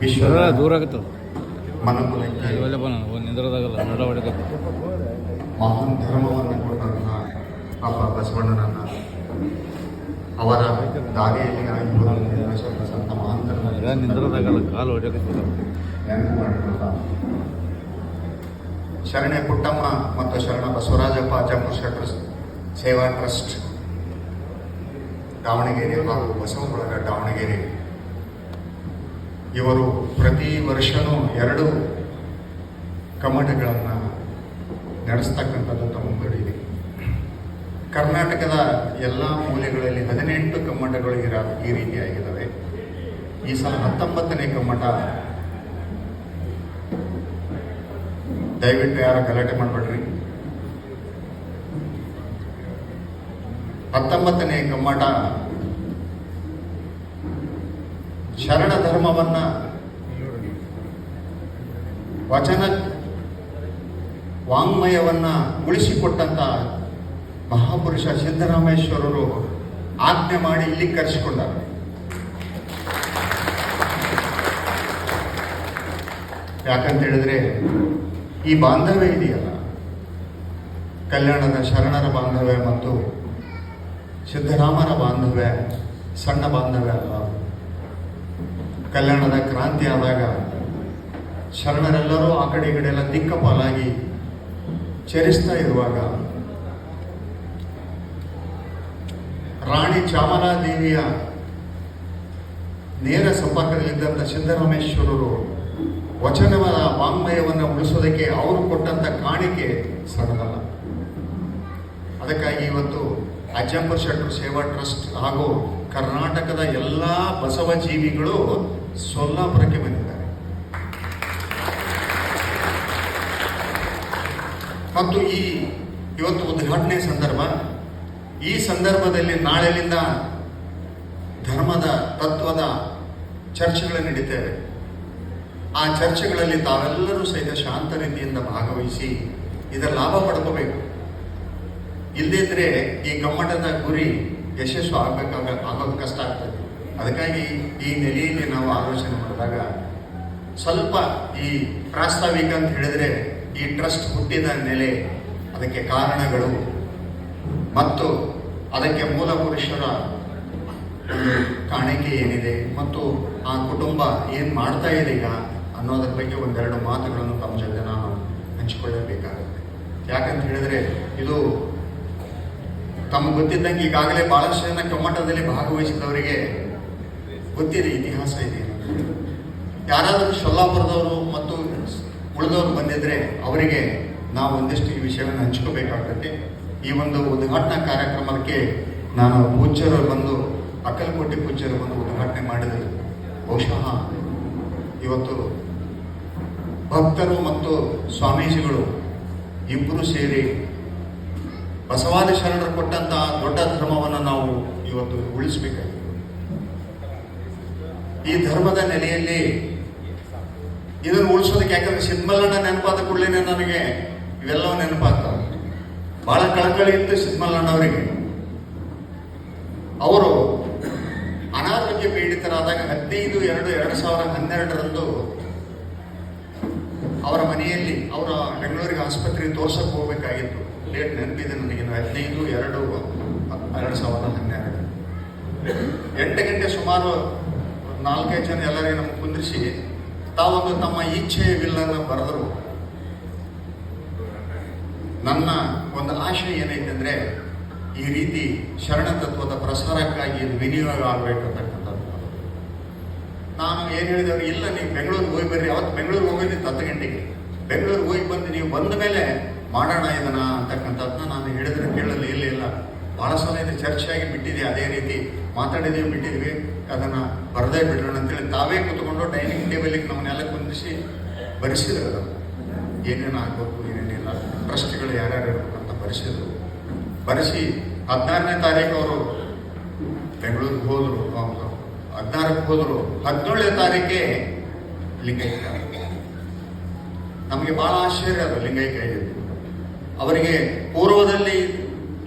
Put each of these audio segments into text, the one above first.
ವಿಶ್ವದ ದೂರ ಆಗುತ್ತೆ ಮನಮುಲಕ್ಕೆ ನಿಂದ್ರದಾಗಲ್ಲ ನಡವಳಿಕೆ ಮಹಾನ್ ಧರ್ಮವನ್ನು ಕೊಟ್ಟಂತಹ ಅಪ್ಪ ಬಸವಣ್ಣನನ್ನ ಅವರ ದಾರಿಯಲ್ಲಿ ಸಂತ ಮಹಾನ್ ಧರ್ಮ ನಿಂದ್ರದಾಗಲ್ಲ ಕಾಲು ಹೊಡೆಯಕ್ಕೆ ನೆನಪು ಮಾಡಿಕೊಳ್ಳ ಶರಣೆ ಪುಟ್ಟಮ್ಮ ಮತ್ತು ಶರಣ ಬಸವರಾಜಪ್ಪ ಅಜ್ಜಂಪುರ ಶೆಟ್ಟರ್ ಸೇವಾ ಟ್ರಸ್ಟ್ ದಾವಣಗೆರೆ ಹಾಗೂ ಬಸವನೊಳಗ ದಾವಣಗೆರೆ ಇವರು ಪ್ರತಿ ವರ್ಷವೂ 2 ಕಮ್ಮಟಗಳನ್ನು ನಡೆಸ್ತಕ್ಕಂಥದ್ದು ತಮ್ಮ ಮುಂಗಡಿದೆ. ಕರ್ನಾಟಕದ ಎಲ್ಲ ಮೂಲೆಗಳಲ್ಲಿ 18 ಕಮ್ಮಟಗಳು ಈ ರೀತಿಯಾಗಿದ್ದಾವೆ. ಈ ಸಲ 19ನೇ ಕಮ್ಮಟ, ದಯವಿಟ್ಟು ಯಾರು ಗಲಾಟೆ ಮಾಡಬೇಡ್ರಿ. 19ನೇ ಕಮ್ಮಟ ಶರಣ ಧರ್ಮವನ್ನ ವಚನ ವಾಂಗ್ಮಯವನ್ನ ಉಳಿಸಿಕೊಟ್ಟಂತ ಮಹಾಪುರುಷ ಸಿದ್ದರಾಮೇಶ್ವರರು ಆಜ್ಞೆ ಮಾಡಿ ಇಲ್ಲಿ ಕರೆಸಿಕೊಂಡರು. ಯಾಕಂತ ಹೇಳಿದ್ರೆ ಈ ಬಾಂಧವ್ಯ ಇದೆಯಲ್ಲ, ಕಲ್ಯಾಣದ ಶರಣರ ಬಾಂಧವ್ಯ ಮತ್ತು ಸಿದ್ದರಾಮರ ಬಾಂಧವ್ಯ ಸಣ್ಣ ಬಾಂಧವ್ಯ ಅಲ್ಲ. ಕಲ್ಯಾಣದ ಕ್ರಾಂತಿ ಆದಾಗ ಶರಣರೆಲ್ಲರೂ ಆ ಕಡೆ ಈ ಕಡೆ ಎಲ್ಲ ದಿಕ್ಕಪಾಲಾಗಿ ಚರಿಸ್ತಾ ಇರುವಾಗ ರಾಣಿ ಚಾಮರಾದೇವಿಯ ನೇರ ಸಂಪರ್ಕದಲ್ಲಿದ್ದಂಥ ಸಿದ್ದರಾಮೇಶ್ವರರು ವಚನದ ವಾಂಗ್ಮಯವನ್ನು ಉಳಿಸೋದಕ್ಕೆ ಅವರು ಕೊಟ್ಟಂತ ಕಾಣಿಕೆ ಸಣ್ಣದಲ್ಲ. ಅದಕ್ಕಾಗಿ ಇವತ್ತು ಅಜ್ಜಂಪುರ ಶೆಟ್ಟರ್ ಸೇವಾ ಟ್ರಸ್ಟ್ ಹಾಗೂ ಕರ್ನಾಟಕದ ಎಲ್ಲ ಬಸವ ಜೀವಿಗಳು ಸೊಲ್ಲಾಪುರಕ್ಕೆ ಬಂದಿದ್ದಾರೆ. ಮತ್ತು ಇವತ್ತು ಉದ್ಘಾಟನೆ ಸಂದರ್ಭ, ಈ ಸಂದರ್ಭದಲ್ಲಿ ನಾಳೆಯಿಂದ ಧರ್ಮದ ತತ್ವದ ಚರ್ಚೆಗಳು ನಡೀತೇವೆ. ಆ ಚರ್ಚೆಗಳಲ್ಲಿ ತಾವೆಲ್ಲರೂ ಸಹಿತ ಶಾಂತ ರೀತಿಯಿಂದ ಭಾಗವಹಿಸಿ ಇದರ ಲಾಭ ಪಡ್ಕೋಬೇಕು. ಇಲ್ಲದಿದ್ರೆ ಈ ಕಮ್ಮಟದ ಗುರಿ ಯಶಸ್ಸು ಆಗೋದು ಕಷ್ಟ ಆಗ್ತದೆ. ಅದಕ್ಕಾಗಿ ಈ ನೆಲೆಯಲ್ಲಿ ನಾವು ಆಲೋಚನೆ ಮಾಡಿದಾಗ ಸ್ವಲ್ಪ ಈ ಪ್ರಾಸ್ತಾವಿಕ ಅಂತ ಹೇಳಿದ್ರೆ ಈ ಟ್ರಸ್ಟ್ ಹುಟ್ಟಿದ ನೆಲೆ, ಅದಕ್ಕೆ ಕಾರಣಗಳು ಮತ್ತು ಅದಕ್ಕೆ ಮೂಲ ಪುರುಷರ ಕಾಣಿಕೆ ಏನಿದೆ ಮತ್ತು ಆ ಕುಟುಂಬ ಏನು ಮಾಡ್ತಾ ಇದೆ ಈಗ ಅನ್ನೋದ್ರ ಬಗ್ಗೆ 1-2 ಮಾತುಗಳನ್ನು ತಮ್ಮ ಜೊತೆ ನಾನು ಹಂಚಿಕೊಳ್ಳಬೇಕಾಗುತ್ತೆ. ಯಾಕಂತ ಹೇಳಿದ್ರೆ ಇದು ತಮಗೆ ಗೊತ್ತಿದ್ದಂಗೆ ಈಗಾಗಲೇ ಬಹಳಷ್ಟು ಜನ ಕಮ್ಮಟದಲ್ಲಿ ಭಾಗವಹಿಸಿದವರಿಗೆ ಗೊತ್ತಿದೆ, ಇತಿಹಾಸ ಇದೆ. ಯಾರಾದರೂ ಸೊಲ್ಲಾಪುರದವರು ಮತ್ತು ಉಳಿದವರು ಬಂದಿದ್ರೆ ಅವರಿಗೆ ನಾವು ಒಂದಿಷ್ಟು ಈ ವಿಷಯವನ್ನು ಹಂಚ್ಕೋಬೇಕಾಗ್ತದೆ. ಈ ಒಂದು ಉದ್ಘಾಟನಾ ಕಾರ್ಯಕ್ರಮಕ್ಕೆ ನಾನು ಪೂಜ್ಯರು ಬಂದು, ಅಕ್ಕಲಕೋಟೆ ಪೂಜ್ಯರು ಬಂದು ಉದ್ಘಾಟನೆ ಮಾಡಿದರು. ಬಹುಶಃ ಇವತ್ತು ಭಕ್ತರು ಮತ್ತು ಸ್ವಾಮೀಜಿಗಳು ಇಬ್ಬರು ಸೇರಿ ಬಸವಾದಿ ಶರಣರು ಕೊಟ್ಟಂತಹ ದೊಡ್ಡ ಧರ್ಮವನ್ನು ನಾವು ಇವತ್ತು ಉಳಿಸಬೇಕಾಗಿದೆ. ಈ ಧರ್ಮದ ನೆಲೆಯಲ್ಲಿ ಇದನ್ನು ಉಳಿಸೋದಕ್ಕೆ, ಯಾಕಂದ್ರೆ ಸಿದ್ಮಲ್ಲಣ್ಣ ನೆನಪಾದ ಕೂಡಲೇ ನನಗೆ ಇವೆಲ್ಲವೂ ನೆನಪಾಗ್ತವೆ. ಬಹಳ ಕಳಕಳಿ ಇತ್ತು ಸಿದ್ಮಲ್ಲಣ್ಣವರಿಗೆ. ಅವರು ಅನಾರೋಗ್ಯ ಪೀಡಿತರಾದಾಗ 15/2/2012 ಅವರ ಮನೆಯಲ್ಲಿ ಅವರ ಬೆಂಗಳೂರಿಗೆ ಆಸ್ಪತ್ರೆಗೆ ತೋರ್ಸಕ್ಕೆ ಹೋಗ್ಬೇಕಾಗಿತ್ತು. ಡೇಟ್ ನೆನಪಿದೆ ನನಗೆ, 15/2/2012 8 ಗಂಟೆ ಸುಮಾರು 4-5 ಜನ ಎಲ್ಲರಿಗೆ ನಮ್ಗೆ ಕುಂದಿರಿಸಿ ತಾವೊಂದು ತಮ್ಮ ಇಚ್ಛೆಯ ವಿಲ್ಲನ್ನು ಬರೆದರು. ನನ್ನ ಒಂದು ಆಶಯ ಏನೈತೆ ಅಂದರೆ ಈ ರೀತಿ ಶರಣ ತತ್ವದ ಪ್ರಸಾರಕ್ಕಾಗಿ ಇದು ವಿನಿಯೋಗ ಆಗಬೇಕಂತಕ್ಕಂಥದ್ದು. ನಾನು ಏನು ಹೇಳಿದವರು, ಇಲ್ಲ ನೀವು ಬೆಂಗಳೂರಿಗೆ ಹೋಗಿ ಬರ್ರಿ. ಅವತ್ತು ಬೆಂಗಳೂರಿಗೆ ಹೋಗಿದ್ದು 10 ಗಂಟೆಗೆ. ಬೆಂಗಳೂರಿಗೆ ಹೋಗಿ ಬಂದು ನೀವು ಬಂದ ಮೇಲೆ ಮಾಡೋಣ ಇದನ್ನ ಅಂತಕ್ಕಂಥದ್ದನ್ನ ನಾನು ಹೇಳಿದ್ರೆ ಕೇಳಲು ಇಲ್ಲ. ಭಾಳ ಸಲ ಇದು ಚರ್ಚೆಯಾಗಿ ಬಿಟ್ಟಿದೆ, ಅದೇ ರೀತಿ ಮಾತಾಡಿದ್ದೀವಿ, ಬಿಟ್ಟಿದ್ವಿ, ಅದನ್ನು ಬರದೇ ಬಿಡೋಣ ಅಂತೇಳಿ ತಾವೇ ಕೂತ್ಕೊಂಡು ಡೈನಿಂಗ್ ಟೇಬಲಿಗೆ ನಮ್ಮನ್ನೆಲ್ಲ ಕುಂದಿಸಿ ಬರೆಸಿದ್ರು. ಅದನ್ನು ಏನೇನು ಆಗಬೇಕು, ಏನೇನಿಲ್ಲ, ಟ್ರಸ್ಟ್ಗಳು ಯಾರ್ಯಾರು ಇರಬೇಕಂತ ಬರೆಸಿ 16ನೇ ತಾರೀಕು ಅವರು ಬೆಂಗಳೂರಿಗೆ ಹೋದರು. 16ಕ್ಕೆ ಹೋದರು. 17ನೇ ತಾರೀಕೆ ಲಿಂಗೈಕ್ಯ. ನಮಗೆ ಭಾಳ ಆಶ್ಚರ್ಯ ಅದು ಲಿಂಗೈಕ್ಯ. ಅವರಿಗೆ ಪೂರ್ವದಲ್ಲಿ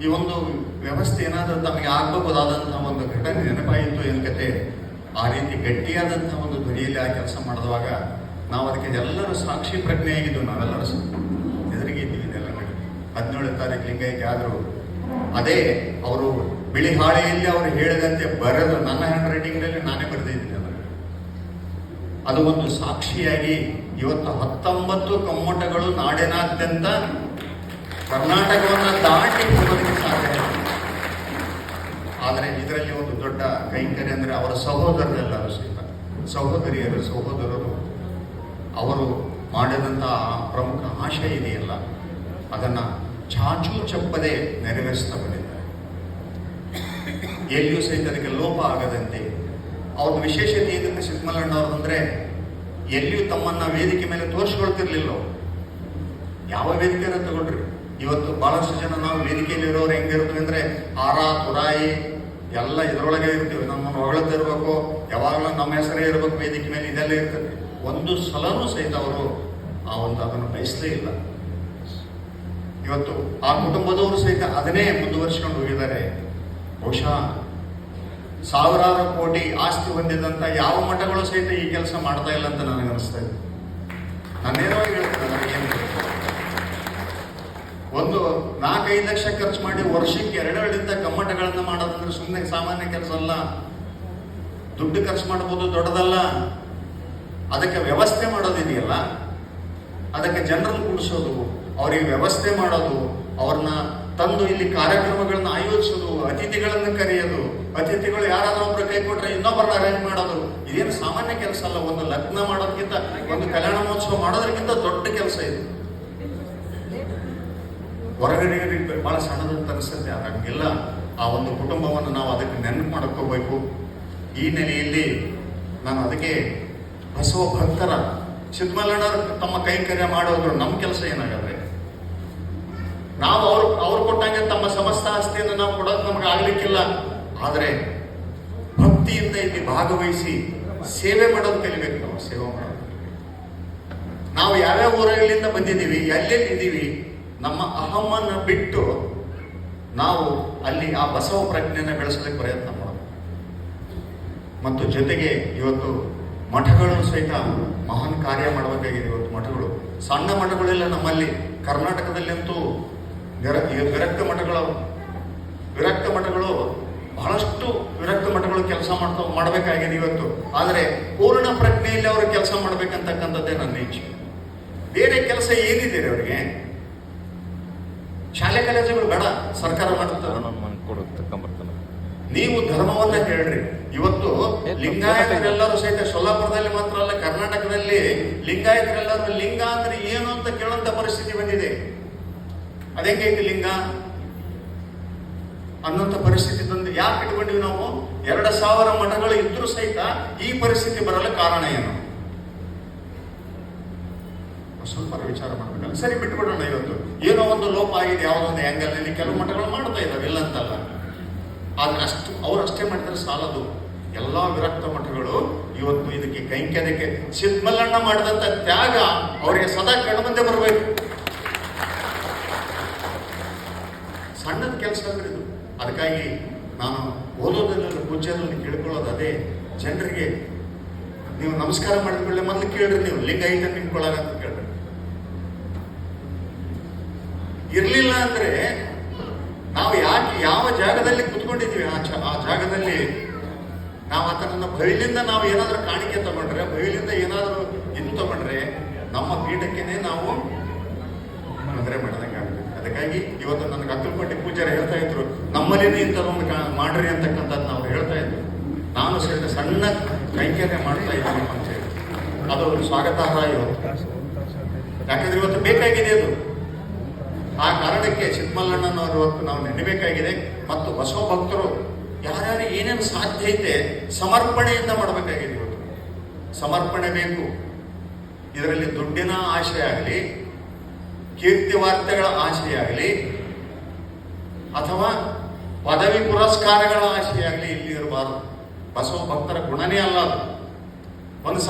ಈ ಒಂದು ವ್ಯವಸ್ಥೆ ಏನಾದರೂ ತಮಗೆ ಆಗಬಹುದಾದಂತಹ ಒಂದು ಘಟನೆ ನೆನಪಾಯಿತು ಎನ್ಕತೆ ಆ ರೀತಿ ಗಟ್ಟಿಯಾದಂತಹ ಒಂದು ಧ್ವನಿಯಲ್ಲಿ ಆ ಕೆಲಸ ಮಾಡಿದವಾಗ ನಾವು ಅದಕ್ಕೆ ಎಲ್ಲರೂ ಸಾಕ್ಷಿ ಪ್ರಜ್ಞೆಯಾಗಿದ್ದು ನಾವೆಲ್ಲರೂ ಎದುರಿಗೆ ಇದ್ದೀವಿ ಇದೆಲ್ಲ ಕಡೆ 17 ತಾರೀಕು ಲಿಂಗೈಕ್ಯ ಆದರೂ ಅದೇ ಅವರು ಬಿಳಿ ಹಾಳೆಯಲ್ಲಿ ಅವರು ಹೇಳಿದಂತೆ ಬರೆದು ನನ್ನ ಹ್ಯಾಂಡ್ ರೈಟಿಂಗ್ನಲ್ಲಿ ನಾನೇ ಬರೆದಿದ್ದೀನಿ ಅದು ಒಂದು ಸಾಕ್ಷಿಯಾಗಿ ಇವತ್ತು 19 ಕಮ್ಮಟಗಳು ನಾಡಿನಾದ್ಯಂತ ಕರ್ನಾಟಕವನ್ನು ದಾಟಿ ಹೋಗೋದಕ್ಕೆ ಸಾಧ್ಯ. ಆದರೆ ಇದರಲ್ಲಿ ಒಂದು ದೊಡ್ಡ ಕೈಂಕರ್ಯ ಅಂದರೆ ಅವರ ಸಹೋದರರೆಲ್ಲರೂ ಸಹಿತ ಸಹೋದರರು ಅವರು ಮಾಡಿದಂತಹ ಪ್ರಮುಖ ಆಶಯ ಇದೆಯಲ್ಲ ಅದನ್ನು ಚಾಚೂ ಚಪ್ಪದೆ ನೆರವೇರಿಸ್ತಾ ಬಂದಿದ್ದಾರೆ. ಎಲ್ಲಿಯೂ ಸಹಿತ ಅದಕ್ಕೆ ಲೋಪ ಆಗದಂತೆ ಅವ್ರದ್ದು ವಿಶೇಷತೆ ಏನಿದೆ ಸಿದ್ದಮಲ್ಲಣ್ಣ ಅವ್ರದ್ದು ಅಂದರೆ ಎಲ್ಲಿಯೂ ತಮ್ಮನ್ನ ವೇದಿಕೆ ಮೇಲೆ ತೋರಿಸ್ಕೊಳ್ತಿರ್ಲಿಲ್ಲ. ಯಾವ ವೇದಿಕೆಯನ್ನು ತಗೊಳ್ರಿ, ಇವತ್ತು ಬಹಳಷ್ಟು ಜನ ನಾವು ವೇದಿಕೆಯಲ್ಲಿ ಇರೋರು ಹೆಂಗಿರ್ತೀವಿ ಅಂದರೆ ತುರಾಯಿ ಎಲ್ಲ ಇದರೊಳಗೆ ಇರ್ತೀವಿ. ನಮ್ಮನ್ನು ಹೊಗಳದಿರ್ಬೇಕು, ಯಾವಾಗಲೂ ನಮ್ಮ ಹೆಸರೇ ಇರಬೇಕು ವೇದಿಕೆ ಮೇಲೆ, ಇದೆಲ್ಲ ಇರ್ತದೆ. ಒಂದು ಸಲನೂ ಸಹಿತ ಅವರು ಅದನ್ನು ಬಯಸಲೇ ಇಲ್ಲ. ಇವತ್ತು ಆ ಕುಟುಂಬದವರು ಸಹಿತ ಅದನ್ನೇ ಮುಂದುವರಿಸಿಕೊಂಡು ಹೋಗಿದ್ದಾರೆ. ಬಹುಶಃ ಸಾವಿರಾರು ಕೋಟಿ ಆಸ್ತಿ ಹೊಂದಿದಂತ ಯಾವ ಮಠಗಳು ಸಹಿತ ಈ ಕೆಲಸ ಮಾಡ್ತಾ ಇಲ್ಲ ಅಂತ ನನಗೆ ಅನಿಸ್ತಾ ಇದೆ. ನಾನೇನೋ ಹೇಳ್ತೇನೆ, ನನಗೇನು ಒಂದು 4-5 ಲಕ್ಷ ಖರ್ಚು ಮಾಡಿ ವರ್ಷಕ್ಕೆ 2 ಕಮ್ಮಟಗಳನ್ನ ಮಾಡೋದಂದ್ರೆ ಸುಮ್ಮನೆ ಸಾಮಾನ್ಯ ಕೆಲಸ ಅಲ್ಲ. ದುಡ್ಡು ಖರ್ಚು ಮಾಡ್ಬೋದು, ದೊಡ್ಡದಲ್ಲ. ಅದಕ್ಕೆ ವ್ಯವಸ್ಥೆ ಮಾಡೋದಿದೆಯಲ್ಲ, ಅದಕ್ಕೆ ಜನರನ್ನು ಕೂಡಿಸೋದು, ಅವರಿಗೆ ವ್ಯವಸ್ಥೆ ಮಾಡೋದು, ಅವ್ರನ್ನ ತಂದು ಇಲ್ಲಿ ಕಾರ್ಯಕ್ರಮಗಳನ್ನ ಆಯೋಜಿಸೋದು, ಅತಿಥಿಗಳನ್ನು ಕರೆಯೋದು, ಅತಿಥಿಗಳು ಯಾರಾದ್ರೂ ಒಬ್ರು ಕೈ ಕೊಟ್ರೆ ಇನ್ನೊಬ್ಬರನ್ನ ಅರೇಂಜ್ ಮಾಡೋದು, ಇದೇನು ಸಾಮಾನ್ಯ ಕೆಲಸ ಅಲ್ಲ. ಒಂದು ಲಗ್ನ ಮಾಡೋದಕ್ಕಿಂತ, ಒಂದು ಕಲ್ಯಾಣ ಮಹೋತ್ಸವ ಮಾಡೋದಕ್ಕಿಂತ ದೊಡ್ಡ ಕೆಲಸ ಇದು. ಹೊರಗಡೆ ಬಹಳ ಸಣ್ಣದಂತ ಅನಿಸುತ್ತೆ, ಹಾಗೆಲ್ಲ ಆ ಒಂದು ಕುಟುಂಬವನ್ನು ನಾವು ಅದಕ್ಕೆ ನೆನಪು ಮಾಡ್ಕೋಬೇಕು. ಈ ನೆಲೆಯಲ್ಲಿ ನಾನು ಅದಕ್ಕೆ ಬಸವ ಭಕ್ತರ ಸಿದ್ದಮಲ್ಲಣ್ಣವರು ತಮ್ಮ ಕೈಂಕರ್ಯ ಮಾಡೋದ್ರು. ನಮ್ಮ ಕೆಲಸ ಏನಾಗತ್ತೆ, ನಾವು ಅವ್ರು ಕೊಟ್ಟಂಗೆ ತಮ್ಮ ಸಮಸ್ತ ಆಸ್ತಿಯನ್ನು ನಾವು ಕೊಡೋದು ನಮ್ಗೆ ಆಗ್ಲಿಕ್ಕಿಲ್ಲ. ಆದರೆ ಭಕ್ತಿಯಿಂದ ಇಲ್ಲಿ ಭಾಗವಹಿಸಿ ಸೇವೆ ಮಾಡೋದು ಕಲಿಬೇಕು. ನಾವು ಸೇವೆ ಮಾಡೋದು, ನಾವು ಯಾವ್ಯಾವ ಊರುಗಳಿಂದ ಬಂದಿದ್ದೀವಿ, ಎಲ್ಲೆಲ್ಲಿದ್ದೀವಿ, ನಮ್ಮ ಅಹಮ್ಮನ್ನು ಬಿಟ್ಟು ನಾವು ಅಲ್ಲಿ ಆ ಬಸವ ಪ್ರಜ್ಞೆಯನ್ನು ಬೆಳೆಸೋದಕ್ಕೆ ಪ್ರಯತ್ನ ಮಾಡೋದು. ಮತ್ತು ಜೊತೆಗೆ ಇವತ್ತು ಮಠಗಳು ಸಹಿತ ಮಹಾನ್ ಕಾರ್ಯ ಮಾಡಬೇಕಾಗಿದೆ. ಇವತ್ತು ಮಠಗಳು, ಸಣ್ಣ ಮಠಗಳೆಲ್ಲ ನಮ್ಮಲ್ಲಿ ಕರ್ನಾಟಕದಲ್ಲಂತೂ ವಿರಕ್ತ ಮಠಗಳು ಬಹಳಷ್ಟು ವಿರಕ್ತ ಮಠಗಳು ಕೆಲಸ ಮಾಡಬೇಕಾಗಿದೆ ಇವತ್ತು. ಆದರೆ ಪೂರ್ಣ ಪ್ರಜ್ಞೆಯಲ್ಲಿ ಅವರು ಕೆಲಸ ಮಾಡ್ಬೇಕಂತಕ್ಕಂಥದ್ದೇ ನನ್ನ ಇಚ್ಛೆ. ಬೇರೆ ಕೆಲಸ ಏನಿದೆ ಅವರಿಗೆ? ಶಾಲೆ ಕಾಲೇಜುಗಳು ಬೇಡ, ಸರ್ಕಾರ ಮಾಡ್ತಾರೆ. ನೀವು ಧರ್ಮವನ್ನ ಹೇಳ್ರಿ. ಇವತ್ತು ಲಿಂಗಾಯತರೆಲ್ಲರೂ ಸಹಿತ ಸೊಲ್ಲಾಪುರದಲ್ಲಿ ಮಾತ್ರ ಅಲ್ಲ, ಕರ್ನಾಟಕದಲ್ಲಿ ಲಿಂಗಾಯತರೆಲ್ಲರೂ ಲಿಂಗ ಅಂದ್ರೆ ಏನು ಅಂತ ಕೇಳುವಂತ ಪರಿಸ್ಥಿತಿ ಬಂದಿದೆ. ಅದೇಂಗೈತಿ ಲಿಂಗ ಅನ್ನೋಂಥ ಪರಿಸ್ಥಿತಿ ತಂದು ಯಾಕೆ ಇಟ್ಕೊಂಡಿವಿ ನಾವು? 2000 ಮಠಗಳು ಇದ್ರೂ ಸಹಿತ ಈ ಪರಿಸ್ಥಿತಿ ಬರಲು ಕಾರಣ ಏನು? ಸ್ವಲ್ಪ ವಿಚಾರ ಮಾಡಬೇಕಲ್ಲ. ಸರಿ, ಬಿಟ್ಬಿಡೋಣ. ಇವತ್ತು ಏನೋ ಒಂದು ಲೋಪ ಆಗಿದೆ ಯಾವುದೋ ಒಂದು ಆ್ಯಂಗಲ್ನಲ್ಲಿ. ಕೆಲವು ಮಠಗಳು ಮಾಡ್ತಾ ಇದ್ದಾವೆ, ಇಲ್ಲ ಅಂತಲ್ಲ. ಆದ್ರೆ ಅವರಷ್ಟೇ ಮಾಡಿದ್ರೆ ಸಾಲದು. ಎಲ್ಲ ವಿರಕ್ತ ಮಠಗಳು ಇವತ್ತು ಇದಕ್ಕೆ ಕೈಂಕರ್ಯಕ್ಕೆ ಸಿದ್ದಮಲ್ಲಣ್ಣ ಮಾಡಿದಂತ ತ್ಯಾಗ ಅವರಿಗೆ ಸದಾ ಕಣ್ಮುಂದೆ ಬರಬೇಕು. ಸಣ್ಣದ ಕೆಲಸ ಅಂದ್ರೆ ಇದು. ಅದಕ್ಕಾಗಿ ನಾನು ಓದೋದ್ರಲ್ಲಿ ಪೂಜ್ಯರಲ್ಲಿ ಕೇಳ್ಕೊಳ್ಳೋದು ಅದೇ, ಜನರಿಗೆ ನೀವು ನಮಸ್ಕಾರ ಮಾಡಿದ್ಕೊಳ್ಳೆ ಮೊದಲು ಕೇಳ್ರಿ, ನೀವು ಲಿಂಗಾಯತ ನಿಂತ್ಕೊಳ್ಳಾಗ ಅಂತ ಕೇಳ್ರಿ. ಇರ್ಲಿಲ್ಲ ಅಂದ್ರೆ ನಾವು ಯಾವ ಜಾಗದಲ್ಲಿ ಕುತ್ಕೊಂಡಿದ್ವಿ ಆ ಜಾಗದಲ್ಲಿ ನಾವು ಆತನನ್ನ ಬಯಲಿಂದ ನಾವು ಏನಾದ್ರೂ ಕಾಣಿಕೆ ತಗೊಂಡ್ರೆ, ಬಯಲಿಂದ ಏನಾದ್ರೂ ಇದು ತಗೊಂಡ್ರೆ ನಮ್ಮ ಪೀಠಕ್ಕೆನೆ ನಾವು ತೊಂದರೆ ಮಾಡಿದಂಗೆ ಆಗುತ್ತೆ. ಅದಕ್ಕಾಗಿ ಇವತ್ತು ನನಗೆ ಅಕ್ಕಲ್ಪಟ್ಟಿ ಪೂಜಾರಿ ಹೇಳ್ತಾ ಇದ್ರು, ನಮ್ಮಲ್ಲಿನೇ ಇಂಥದ್ದೊಂದು ಮಾಡ್ರಿ ಅಂತಕ್ಕಂಥದ್ದು ನಾವು ಹೇಳ್ತಾ ಇದ್ರು. ನಾನು ಸಹಿತ ಸಣ್ಣ ಕೈಂಕರ್ಯ ಮಾಡ್ತಾ ಇದ್ದೀನಿ ಅಂತ ಹೇಳಿ ಅದು ಸ್ವಾಗತಾರ್ಹ ಇವತ್ತು. ಯಾಕಂದ್ರೆ ಇವತ್ತು ಬೇಕಾಗಿದೆ ಅದು. ಆ ಕಾರಣಕ್ಕೆ ಸಿದ್ದಮಲ್ಲಣ್ಣನವರು ಇವತ್ತು ನಾವು ನೆನಬೇಕಾಗಿದೆ. ಮತ್ತು ಬಸವ ಭಕ್ತರು ಯಾರ್ಯಾರು ಏನೇನು ಸಾಧ್ಯ ಐತೆ ಸಮರ್ಪಣೆಯಿಂದ ಮಾಡಬೇಕಾಗಿದೆ. ಇವತ್ತು ಸಮರ್ಪಣೆ ಬೇಕು. ಇದರಲ್ಲಿ ದುಡ್ಡಿನ ಆಶೆ ಆಗಲಿ, ಕೀರ್ತಿ ವಾರ್ತೆಗಳ ಆಶೆಯಾಗಲಿ, ಅಥವಾ ಪದವಿ ಪುರಸ್ಕಾರಗಳ ಆಶೆಯಾಗಲಿ ಇಲ್ಲಿ ಇರಬಾರದು. ಬಸವ ಭಕ್ತರ ಗುಣನೇ ಅಲ್ಲ ಅದು. ಒಂದು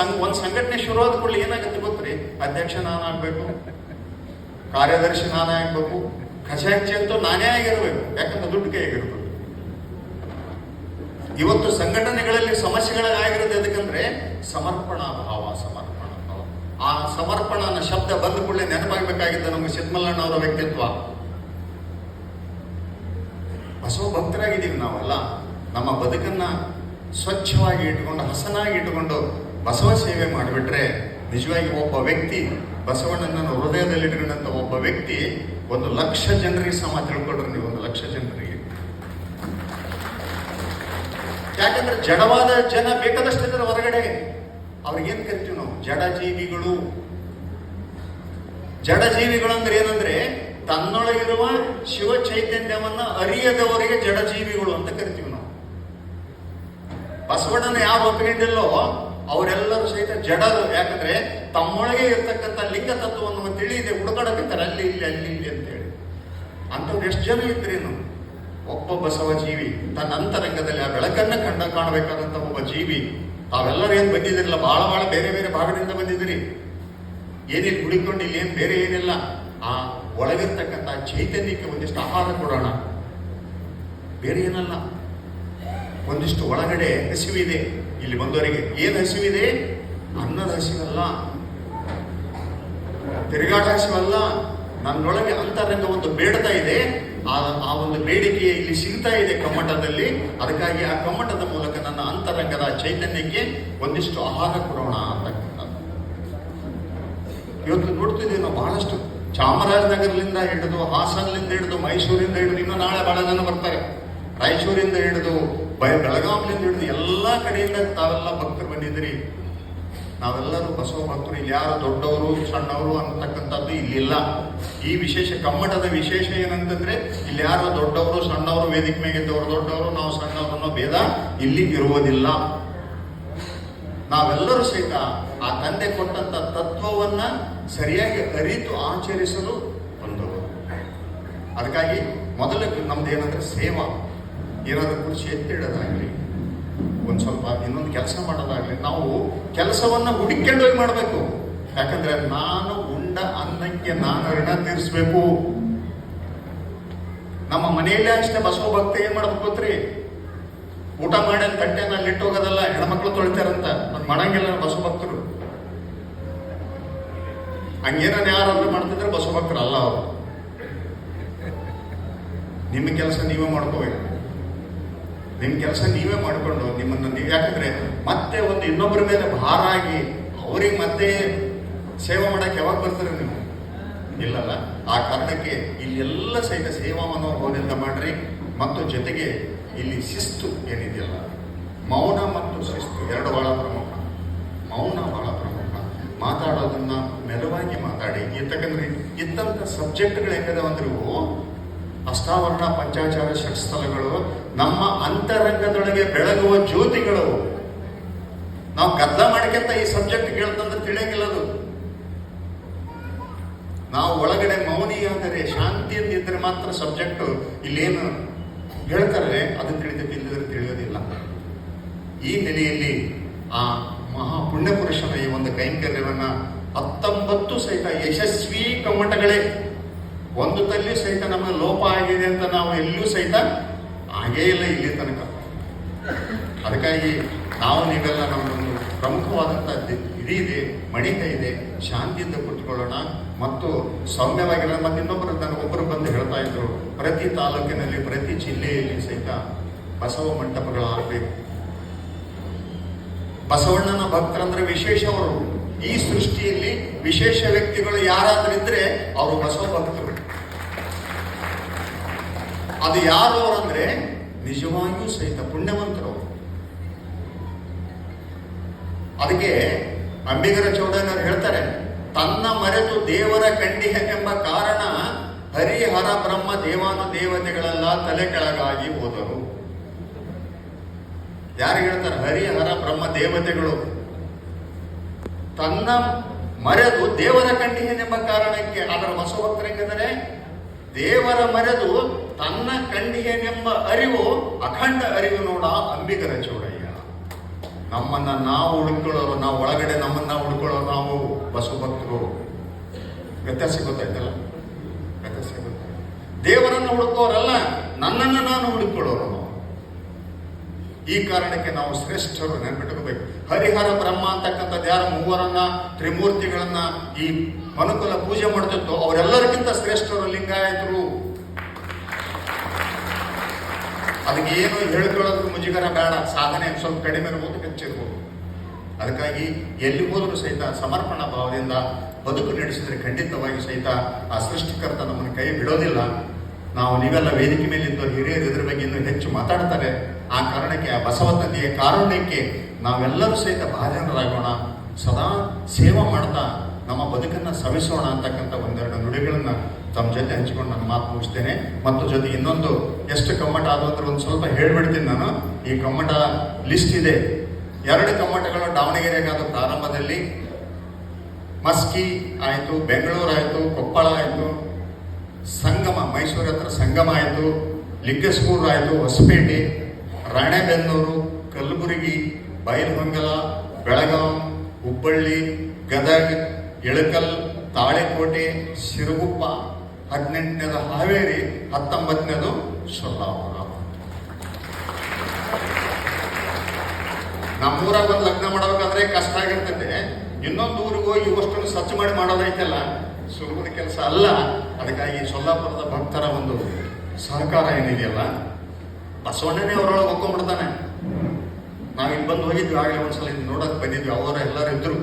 ಸಂಘಟನೆ ಶುರುವಾದ ಕೂಡಲೇ ಏನಾಗುತ್ತೆ ಗೊತ್ತ್ರಿ? ಅಧ್ಯಕ್ಷ ನಾನಾಗಬೇಕು, ಕಾರ್ಯದರ್ಶಿ ನಾನಾಗಬೇಕು, ಖಜಾಂಚಿ ಅಂತೂ ನಾನೇ ಆಗಿರ್ಬೇಕು, ಯಾಕಂದ್ರೆ ದುಡ್ಡು ಕೈಯಾಗಿರ್ಬೇಕು. ಇವತ್ತು ಸಂಘಟನೆಗಳಲ್ಲಿ ಸಮಸ್ಯೆಗಳಾಗಿರೋದು ಎದಕ್ಕಂದ್ರೆ ಸಮರ್ಪಣಾ ಭಾವ. ಆ ಸಮರ್ಪಣಾ ಅನ್ನೋ ಶಬ್ದ ಬಂದ ಕೂಡಲೇ ನೆನಪಾಗಬೇಕಾಗಿದ್ದ ನಮಗೆ ಸಿದ್ಮಲ್ಲಣ್ಣ ಅವರ ವ್ಯಕ್ತಿತ್ವ. ಬಸವ ಭಕ್ತರಾಗಿದ್ದೀವಿ ನಾವೆಲ್ಲ. ನಮ್ಮ ಬದುಕನ್ನ ಸ್ವಚ್ಛವಾಗಿ ಇಟ್ಟುಕೊಂಡು, ಹಸನಾಗಿ ಇಟ್ಟುಕೊಂಡು ಬಸವ ಸೇವೆ ಮಾಡಿಬಿಟ್ರೆ ನಿಜವಾಗಿ ಒಬ್ಬ ವ್ಯಕ್ತಿ, ಬಸವಣ್ಣನ ಹೃದಯದಲ್ಲಿಟ್ಟಿರುವಂತ ಒಬ್ಬ ವ್ಯಕ್ತಿ 1,00,000 ಜನರಿಗೆ ಸಮ. ತಿಳ್ಕೊಳ್ರಿ ನೀವು, 1,00,000 ಜನರಿಗೆ. ಯಾಕಂದ್ರೆ ಜಡವಾದ ಜನ ಬೇಕಾದಷ್ಟಿದ್ರೆ ಹೊರಗಡೆ. ಅವ್ರಿಗೇನ್ ಕರಿತೀವಿ ನಾವು? ಜಡಜೀವಿಗಳು. ಜಡಜೀವಿಗಳು ಅಂದ್ರೆ ಏನಂದ್ರೆ ತನ್ನೊಳಗಿರುವ ಶಿವ ಚೈತನ್ಯವನ್ನ ಅರಿಯದವರಿಗೆ ಜಡಜೀವಿಗಳು ಅಂತ ಕರಿತೀವಿ ನಾವು. ಬಸವಣ್ಣನ ಯಾರು ಒಪ್ಪಿಕೊಂಡಿಲ್ಲೋ ಅವರೆಲ್ಲರೂ ಸಹಿತ ಜಡರು. ಯಾಕಂದ್ರೆ ತಮ್ಮೊಳಗೆ ಇರ್ತಕ್ಕಂಥ ಲಿಂಗ ತತ್ವವನ್ನು ತಿಳಿಯದೆ ಹುಡುಕಾಡಕತ್ತಾರೆ ಅಲ್ಲಿ ಇಲ್ಲಿ ಅಂತ ಹೇಳಿ. ಅಂಥವ್ರು ಎಷ್ಟು ಜನ ಇದ್ರೇನು? ಒಬ್ಬ ಬಸವ ಜೀವಿ ತನ್ನ ಅಂತರಂಗದಲ್ಲಿ ಆ ಬೆಳಕನ್ನ ಕಾಣಬೇಕಾದಂತ ಒಬ್ಬ ಜೀವಿ. ತಾವೆಲ್ಲರೂ ಏನ್ ಬಂದಿದ್ದಿರಲ್ಲ, ಬಹಳ ಬೇರೆ ಬೇರೆ ಭಾಗದಿಂದ ಬಂದಿದ್ದೀರಿ. ಏನಿಲ್ಲ ಹುಡುಕೊಂಡು ಇಲ್ಲಿ ಏನ್ ಬೇರೆ ಏನಿಲ್ಲ. ಆ ಒಳಗಿರ್ತಕ್ಕಂಥ ಚೈತನ್ಯಕ್ಕೆ ಒಂದಿಷ್ಟು ಆಹಾರ ಕೊಡೋಣ, ಬೇರೆ ಏನಲ್ಲ. ಒಂದಿಷ್ಟು ಒಳಗಡೆ ಹಸಿವಿದೆ ಇಲ್ಲಿ ಬಂದವರಿಗೆ. ಏನ್ ಹಸಿವಿದೆ? ಅನ್ನದ ಹಸಿವಲ್ಲ, ತಿರುಗಾಟ ಹಸಿವಲ್ಲ. ನನ್ನೊಳಗೆ ಅಂತರಂಗ ಒಂದು ಬೇಡ್ತಾ ಇದೆ. ಆ ಒಂದು ಬೇಡಿಕೆ ಇಲ್ಲಿ ಸಿಗ್ತಾ ಇದೆ ಕಮ್ಮಟದಲ್ಲಿ. ಅದಕ್ಕಾಗಿ ಆ ಕಮ್ಮಟದ ಮೂಲಕ ನನ್ನ ಅಂತರಂಗದ ಚೈತನ್ಯಕ್ಕೆ ಒಂದಿಷ್ಟು ಆಹಾರ ಕೊಡೋಣ ಅಂತಕ್ಕಂಥದ್ದು. ಇವತ್ತು ನೋಡ್ತಿದ್ದೀವಿ ನಾವು ಬಹಳಷ್ಟು. ಚಾಮರಾಜನಗರದಿಂದ ಹಿಡಿದು, ಹಾಸನದಿಂದ ಹಿಡಿದು, ಮೈಸೂರಿಂದ ಹಿಡಿದು, ಇನ್ನು ನಾಳೆ ಬಹಳ ಜನ ಬರ್ತಾರೆ. ರಾಯಚೂರಿಂದ ಹಿಡಿದು, ಬೆಳಗಾವಿಯಿಂದ ಹಿಡಿದು ಎಲ್ಲ ಕಡೆಯಿಂದ ತಾವೆಲ್ಲ ಭಕ್ತರು ಬಂದಿದ್ದೀರಿ. ನಾವೆಲ್ಲರೂ ಬಸವ ಭಕ್ತರು. ಇಲ್ಲಿ ಯಾರು ದೊಡ್ಡವರು ಸಣ್ಣವರು ಅನ್ನತಕ್ಕಂಥದ್ದು ಇಲ್ಲಿಲ್ಲ. ಈ ವಿಶೇಷ ಕಮ್ಮಟದ ವಿಶೇಷ ಏನಂತಂದ್ರೆ ಇಲ್ಲಿ ಯಾರು ದೊಡ್ಡವರು ಸಣ್ಣವರು, ವೇದಿಕೆ ಮೇಗಿದ್ದವರು ದೊಡ್ಡವರು, ನಾವು ಸಣ್ಣವರು ಅನ್ನೋ ಭೇದ ಇಲ್ಲಿ ಇರುವುದಿಲ್ಲ. ನಾವೆಲ್ಲರೂ ಸಹಿತ ಆ ತಂದೆ ಕೊಟ್ಟಂತ ತತ್ವವನ್ನ ಸರಿಯಾಗಿ ಅರಿತು ಆಚರಿಸಲು ಬಂದವರು. ಅದಕ್ಕಾಗಿ ಮೊದಲು ನಮ್ದು ಏನಂದ್ರೆ ಸೇವಾ. ಏನಾದ್ರೂ ಕೃಷಿ ಎತ್ತಿಡೋದಾಗ್ಲಿ, ಒಂದ್ ಸ್ವಲ್ಪ ಇನ್ನೊಂದು ಕೆಲಸ ಮಾಡೋದಾಗ್ಲಿ, ನಾವು ಕೆಲಸವನ್ನ ಹುಡುಕೊಂಡೋಗಿ ಮಾಡಬೇಕು. ಯಾಕಂದ್ರೆ ನಾನು ಉಂಡ ಅನ್ನಕ್ಕೆ ನಾನು ಋಣ ತೀರಿಸ್ಬೇಕು. ನಮ್ಮ ಮನೆಯಲ್ಲೇ ಅಷ್ಟೇ ಬಸವ ಭಕ್ತ ಏನ್ ಮಾಡ್ಬೇಕು ಗೊತ್ತ್ರಿ? ಊಟ ಮಾಡಿ ತಟ್ಟೆನ ಅಲ್ಲಿಟ್ಟು ಹೋಗೋದಲ್ಲ, ಹೆಣ್ಮಕ್ಳು ತೊಳಿತಾರಂತ. ಅದು ಮಾಡಂಗಿಲ್ಲ ಬಸವ ಭಕ್ತರು. ಹಂಗೇನ ಯಾರಾದ್ರೂ ಮಾಡ್ತಿದ್ರೆ ಬಸವ ಭಕ್ತರು ಅಲ್ಲ ಅವರು. ನಿಮ್ಮ ಕೆಲಸ ನೀವೇ ಮಾಡ್ಕೋಬೇಕು. ನಿಮ್ ಕೆಲಸ ನೀವೇ ಮಾಡಿಕೊಂಡು ನಿಮ್ಮನ್ನ ನೀವು, ಯಾಕಂದ್ರೆ ಮತ್ತೆ ಒಂದು ಇನ್ನೊಬ್ಬರ ಮೇಲೆ ಭಾರ ಆಗಿ ಅವ್ರಿಗೆ ಮತ್ತೆ ಸೇವೆ ಮಾಡಕ್ಕೆ ಯಾವಾಗ ಬರ್ತಾರೆ ನೀವು? ಇಲ್ಲಲ್ಲ. ಆ ಕಾರಣಕ್ಕೆ ಇಲ್ಲೆಲ್ಲ ಸಹಿತ ಸೇವಾ ಮನೋಭಾವದಿಂದ ಮಾಡ್ರಿ. ಮತ್ತು ಜೊತೆಗೆ ಇಲ್ಲಿ ಶಿಸ್ತು ಏನಿದೆಯಲ್ಲ, ಮೌನ ಮತ್ತು ಶಿಸ್ತು ಎರಡು ಬಹಳ ಪ್ರಮುಖ. ಮೌನ ಬಹಳ ಪ್ರಮುಖ. ಮಾತಾಡೋದನ್ನ ಮೆಲುವಾಗಿ ಮಾತಾಡಿ. ಯಾಕಂದ್ರೆ ಇದ್ದಂಥ ಸಬ್ಜೆಕ್ಟ್ಗಳು ಹೆಂಗದವಂದ್ರೆ ಇವು ಅಷ್ಟಾವರಣ ಪಂಚಾಚಾರ ಷಟ್ಸ್ಥಲಗಳು ನಮ್ಮ ಅಂತರಂಗದೊಳಗೆ ಬೆಳಗುವ ಜ್ಯೋತಿಗಳು. ನಾವು ಗದ್ದಲ ಮಾಡ್ಕೊಂತ ಈ ಸಬ್ಜೆಕ್ಟ್ ಕೇಳ್ತಂದ್ರೆ ತಿಳಿಯಂಗಿಲ್ಲದು. ನಾವು ಒಳಗಡೆ ಮೌನಿ ಅಂದರೆ ಶಾಂತಿಯಿಂದ ಇದ್ರೆ ಮಾತ್ರ ಸಬ್ಜೆಕ್ಟ್ ಇಲ್ಲೇನು ಹೇಳ್ತಾರೆ ಅದು ತಿಳಿತೈತಿ, ಇಲ್ಲದ್ರೆ ತಿಳಿಯೋದಿಲ್ಲ. ಈ ನೆಲೆಯಲ್ಲಿ ಆ ಮಹಾ ಪುಣ್ಯಪುರುಷನ ಈ ಒಂದು ಕೈಂಕರ್ಯವನ್ನ 19 ಸಹಿತ ಯಶಸ್ವಿ ಕಮ್ಮಟಗಳೇ. ಒಂದು ತಲ್ಲಿ ಸಹಿತ ನಮಗೆ ಲೋಪ ಆಗಿದೆ ಅಂತ ನಾವು ಎಲ್ಲೂ ಸಹಿತ ಆಗೇ ಇಲ್ಲ ಇಲ್ಲಿ ತನಕ. ಅದಕ್ಕಾಗಿ ನಾವು ನೀವೆಲ್ಲ ನಮ್ಮೊಂದು ಪ್ರಮುಖವಾದಂಥ ಇದೆ, ಮಣಿಕ ಇದೆ, ಶಾಂತಿಯಿಂದ ಕೂತ್ಕೊಳ್ಳೋಣ ಮತ್ತು ಸೌಮ್ಯವಾಗಿರೋ. ಮತ್ತೆ ಇನ್ನೊಬ್ಬರು ನನಗೊಬ್ಬರು ಬಂದು ಹೇಳ್ತಾ ಇದ್ರು, ಪ್ರತಿ ತಾಲೂಕಿನಲ್ಲಿ ಪ್ರತಿ ಜಿಲ್ಲೆಯಲ್ಲಿ ಸಹಿತ ಬಸವ ಮಂಟಪಗಳಾಗಬೇಕು. ಬಸವಣ್ಣನ ಭಕ್ತರಂದ್ರೆ ವಿಶೇಷವರು. ಈ ಸೃಷ್ಟಿಯಲ್ಲಿ ವಿಶೇಷ ವ್ಯಕ್ತಿಗಳು ಯಾರಾದ್ರೂ ಇದ್ರೆ ಅವರು ಬಸವ ಭಕ್ತರು. ಅದು ಯಾರು ಅವರಂದ್ರೆ ನಿಜವಾಗಿಯೂ ಸಹಿತ ಪುಣ್ಯವಂತರು. ಅದಕ್ಕೆ ಅಂಬಿಗರ ಚೌಡಯ್ಯನವರು ಹೇಳ್ತಾರೆ, ತನ್ನ ಮರೆತು ದೇವರ ಕಂಡಿಹೆಂಬ ಕಾರಣ ಹರಿಹರ ಬ್ರಹ್ಮ ದೇವಾನು ದೇವತೆಗಳೆಲ್ಲ ತಲೆ ಕೆಳಗಾಗಿ ಹೋದರು. ಯಾರು ಹೇಳ್ತಾರೆ? ಹರಿಹರ ಬ್ರಹ್ಮ ದೇವತೆಗಳು ತನ್ನ ಮರೆದು ದೇವರ ಕಂಡಿಹೆನೆಂಬ ಕಾರಣಕ್ಕೆ. ಅದರ ಬಸವಭಕ್ತರೆಂದರೆ ದೇವರ ಮರೆದು ತನ್ನ ಕಂಡಿಹೆನೆಂಬ ಅರಿವು ಅಖಂಡ ಅರಿವು ನೋಡ ಅಂಬಿಗರ ಚೌಡಯ್ಯ. ನಮ್ಮನ್ನ ನಾವು ಉಳ್ಕೊಳ್ಳೋರು, ನಾವು ಒಳಗಡೆ ನಮ್ಮನ್ನ ಉಳ್ಕೊಳ್ಳೋರು ನಾವು ಬಸವ ಭಕ್ತರು. ವ್ಯತ್ಯಾಸ ಗೊತ್ತಾಯ್ತಲ್ಲ? ವ್ಯತ್ಯಾಸ ಗೊತ್ತಾಯ್ತು. ದೇವರನ್ನು ಹುಡುಕೋರಲ್ಲ, ನನ್ನನ್ನು ನಾನು ಹುಡುಕೊಳ್ಳೋರು ನಾವು. ಈ ಕಾರಣಕ್ಕೆ ನಾವು ಶ್ರೇಷ್ಠರು ನೆನಪಿಟ್ಕೋಬೇಕು. ಹರಿಹರ ಬ್ರಹ್ಮ ಅಂತಕ್ಕಂಥದ್ದು ಯಾರು ಮೂವರನ್ನ ತ್ರಿಮೂರ್ತಿಗಳನ್ನ ಈ ಮನುಕುಲ ಪೂಜೆ ಮಾಡ್ತಿತ್ತು, ಅವರೆಲ್ಲರಿಗಿಂತ ಶ್ರೇಷ್ಠರು ಲಿಂಗಾಯತರು. ಅದಕ್ಕೆ ಏನು ಹೇಳ್ಕೊಳ್ಳೋದು ಮುಜುಗರ ಬೇಡ, ಸಾಧನೆ ಸ್ವಲ್ಪ ಕಡಿಮೆ ಇರ್ಬೋದು, ಹೆಚ್ಚಿರ್ಬೋದು. ಅದಕ್ಕಾಗಿ ಎಲ್ಲಿ ಹೋದರೂ ಸಹಿತ ಸಮರ್ಪಣಾ ಭಾವದಿಂದ ಬದುಕು ನಡೆಸಿದ್ರೆ ಖಂಡಿತವಾಗಿ ಸಹಿತ ಆ ಸೃಷ್ಟಿಕರ್ತ ನಮ್ಮನ್ನು ಕೈ ಬಿಡೋದಿಲ್ಲ. ನಾವು ನೀವೆಲ್ಲ ವೇದಿಕೆ ಮೇಲೆ ಇದ್ದವರು ಹಿರಿಯರು ಇದ್ರ ಬಗ್ಗೆ ಇನ್ನೂ ಹೆಚ್ಚು ಮಾತಾಡ್ತಾರೆ. ಆ ಕಾರಣಕ್ಕೆ ಆ ಬಸವ ತಂದೆಯ ಕಾರುಣ್ಯಕ್ಕೆ ನಾವೆಲ್ಲರೂ ಸಹಿತ ಭಾಜನರಾಗೋಣ, ಸದಾ ಸೇವೆ ಮಾಡ್ತಾ ನಮ್ಮ ಬದುಕನ್ನು ಸವಿಸೋಣ ಅಂತಕ್ಕಂಥ ಒಂದೆರಡು ನುಡಿಗಳನ್ನು ತಮ್ಮ ಜೊತೆ ಹಂಚಿಕೊಂಡು ನಾನು ಮಾತು ಮುಗಿಸ್ತೇನೆ. ಮತ್ತು ಜೊತೆ ಇನ್ನೊಂದು ಎಷ್ಟು ಕಮ್ಮಟ ಆದವು ಅಂದ್ರೆ ಒಂದು ಸ್ವಲ್ಪ ಹೇಳ್ಬಿಡ್ತೀನಿ ನಾನು. ಈ ಕಮ್ಮಟ ಲಿಸ್ಟ್ ಇದೆ. 2 ಕಮ್ಮಟಗಳು ದಾವಣಗೆರೆಗಾದ ಪ್ರಾರಂಭದಲ್ಲಿ, ಮಸ್ಕಿ ಆಯಿತು, ಬೆಂಗಳೂರು ಆಯಿತು, ಕೊಪ್ಪಳ ಆಯಿತು, ಸಂಗಮ ಮೈಸೂರು ಹತ್ರ ಸಂಗಮ ಆಯಿತು, ಲಿಂಗಸ್ಕೂರು ಆಯಿತು, ಹೊಸಪೇಟೆ, ರಾಣೆಬೆನ್ನೂರು, ಕಲಬುರಗಿ, ಬೈಲಹೊಂಗಲ, ಬೆಳಗಾಂ, ಹುಬ್ಬಳ್ಳಿ, ಗದಗ, ಇಳಕಲ್, ತಾಳೆಕೋಟೆ, ಸಿರುಗುಪ್ಪ, 18ನೇದು ಹಾವೇರಿ, 19ನೇದು ಸೊಲ್ಲಾಪುರ. ನಮ್ಮೂರಾಗ ಒಂದು ಲಗ್ನ ಮಾಡಬೇಕಾದ್ರೆ ಕಷ್ಟ ಆಗಿರ್ತೈತೆ. ಇನ್ನೊಂದು ಊರಿಗೆ ಹೋಗಿ ಇವಷ್ಟನ್ನು ಸ್ವಚ್ಛ ಮಾಡಿ ಮಾಡೋದೈತಲ್ಲ, ಸುಲಭದ ಕೆಲಸ ಅಲ್ಲ. ಅದಕ್ಕಾಗಿ ಸೊಲ್ಲಾಪುರದ ಭಕ್ತರ ಒಂದು ಸಹಕಾರ ಏನಿದೆಯಲ್ಲ, ಬಸವಣ್ಣನೇ ಅವರೊಳಗೆ ಒಕ್ಕೊಂಡ್ಬಿಡ್ತಾನೆ. ನಾವಿಲ್ಲಿ ಬಂದು ಹೋಗಿದ್ವಿ, ಆಗಲೇ ಒಂದ್ಸಲ ನೋಡೋಕೆ ಬಂದಿದ್ವಿ. ಅವರ ಎಲ್ಲರೂ ಇದ್ರು,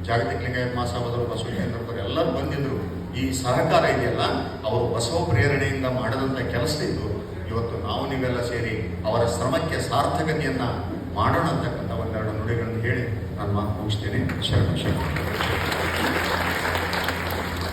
ಜಾಗತಿಕ ಲಿಂಗಾಯತ ಮಹಾಸಭಾದರು, ಬಸವ ಕೇಂದ್ರದವರು ಎಲ್ಲರೂ ಬಂದಿದ್ರು. ಈ ಸಹಕಾರ ಇದೆಯಲ್ಲ, ಅವರು ಬಸವ ಪ್ರೇರಣೆಯಿಂದ ಮಾಡಿದಂಥ ಕೆಲಸ ಇದ್ದು ಇವತ್ತು ನಾವು ನೀವೆಲ್ಲ ಸೇರಿ ಅವರ ಶ್ರಮಕ್ಕೆ ಸಾರ್ಥಕತೆಯನ್ನು ಮಾಡೋಣ ಅಂತಕ್ಕಂಥ ಒಂದೆರಡು ನುಡಿಗಳನ್ನು ಹೇಳಿ ನಾನು ಮಾತು ಮುಗಿಸ್ತೇನೆ. ಶರಣ.